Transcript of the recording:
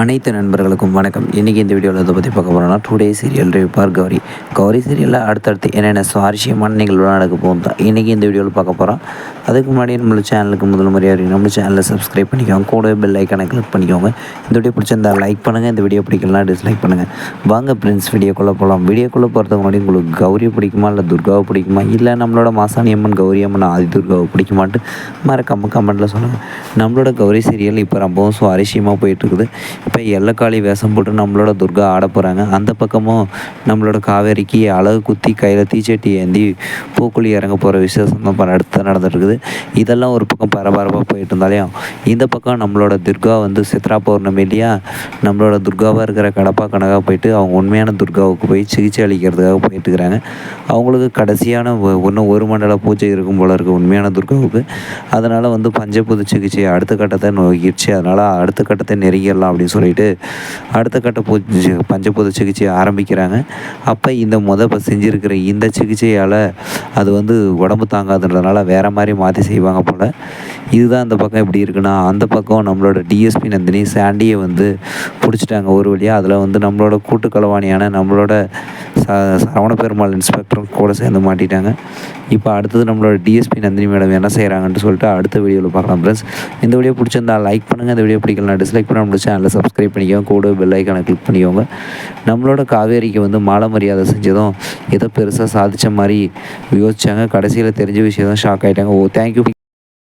அனைத்து நண்பர்களுக்கும் வணக்கம். இன்றைக்கி இந்த வீடியோவில் இதை பற்றி பார்க்க போகிறோம்னா today serial review Gauri. Gauri சீரியலில் அடுத்தடுத்து என்னென்ன சுவாரஸ்யமான நிகழ்வுலாம் நடக்க போகும் தான் இன்றைக்கி இந்த வீடியோவில் பார்க்க போகிறோம். அதுக்கு முன்னாடி நம்மளோட சேனலுக்கு முதல் முறையாக இருக்குது நம்ம சேனலை சப்ஸ்கிரைப் பண்ணிக்கோங்க, கூடவே பெல் ஐக்கானை கிளிக் பண்ணிக்கோங்க. இந்த வீடியோ பிடிச்சிருந்தா லைக் பண்ணுங்கள், இந்த வீடியோ பிடிக்கலாம் டிஸ்லைக் பண்ணுங்கள். வாங்க ஃப்ரெண்ட்ஸ் வீடியோக்குள்ளே போகலாம். வீடியோக்குள்ளே போகிறதுக்கு முன்னாடி உங்களுக்கு கௌரியை பிடிக்குமா இல்லை துர்காவை பிடிக்குமா இல்லை நம்மளோட மாசாணி அம்மன் கௌரி அம்மன் ஆதி துர்காவை பிடிக்குமான்ட்டு மறக்காம கமெண்ட்டில் சொல்லுங்கள். நம்மளோட கௌரி சீரியல் இப்போ ரொம்பவும் சுவாரஸ்யமாக போயிட்டுருக்குது. இப்போ எல்லக்காளி வேஷம் போட்டு நம்மளோட துர்கா ஆட போகிறாங்க. அந்த பக்கமும் நம்மளோட காவேரிக்கு அழகு குத்தி கையில் தீச்சட்டி ஏந்தி பூக்குழி இறங்க போகிற விசேஷம் தான் அடுத்து நடந்துட்டுருக்குது. இதெல்லாம் ஒரு பக்கம் பரபரப்பாக போயிட்டு இருந்தாலையும் இந்த பக்கம் நம்மளோட துர்கா வந்து சித்ரா பௌர்ணமி இல்லையா, நம்மளோட துர்காவாக இருக்கிற கடப்பா கனகாக போயிட்டு அவங்க உண்மையான துர்காவுக்கு போய் சிகிச்சை அளிக்கிறதுக்காக போயிட்டுருக்கிறாங்க. அவங்களுக்கு கடைசியான இன்னும் ஒரு மண்டல பூஜை இருக்கும் போல இருக்குது உண்மையான துர்காவுக்கு. அதனால் வந்து பஞ்சபூத சிகிச்சை அடுத்த கட்டத்தை நோக்கிடுச்சு. அதனால் அடுத்த கட்டத்தை நெருங்கிடலாம் அப்படின்னு சொல்லிட்டு அடுத்த கட்ட பஞ்சபூத சிகிச்சையை ஆரம்பிக்கிறாங்க. அப்போ இந்த இப்போ செஞ்சுருக்கிற இந்த சிகிச்சையால் அது வந்து உடம்பு தாங்காதுன்றதுனால வேறு மாதிரி மாற்றி செய்வாங்க போல். இதுதான் அந்த பக்கம் எப்படி இருக்குன்னா, அந்த பக்கம் நம்மளோட டிஎஸ்பி நந்தினி சாண்டியை வந்து பிடிச்சிட்டாங்க ஒரு வழியாக. அதில் வந்து நம்மளோட கூட்டுக்களவாணியான நம்மளோட சரவண பெருமாள் இன்ஸ்பெக்டரும் கூட சேர்ந்து மாட்டிட்டாங்க. இப்போ அடுத்தது நம்மளோட டிஎஸ்பி நந்தினி மேடம் என்ன செய்கிறாங்கன்ட்டு சொல்லிட்டு அடுத்த வீடியோவில் பார்க்கலாம் ஃப்ரெண்ட்ஸ். இந்த வீடியோ பிடிச்சிருந்தா லைக் பண்ணுங்கள், இந்த வீடியோ பிடிக்கலாம் டிஸ்லைக் பண்ண நம்மளோட சேனலை சப்ஸ்கிரைப் பண்ணிக்கோங்க, கூட பெல் ஐக்கானை கிளிக் பண்ணிக்கோங்க. நம்மளோட காவேரிக்கு வந்து மாலை மரியாதை செஞ்சதும் ஏதோ பெருசாக சாதித்த மாதிரி யோசிச்சாங்க. கடைசியில் தெரிஞ்ச விஷயம் தான் ஷாக் ஆகிட்டாங்க. தேங்க்யூ.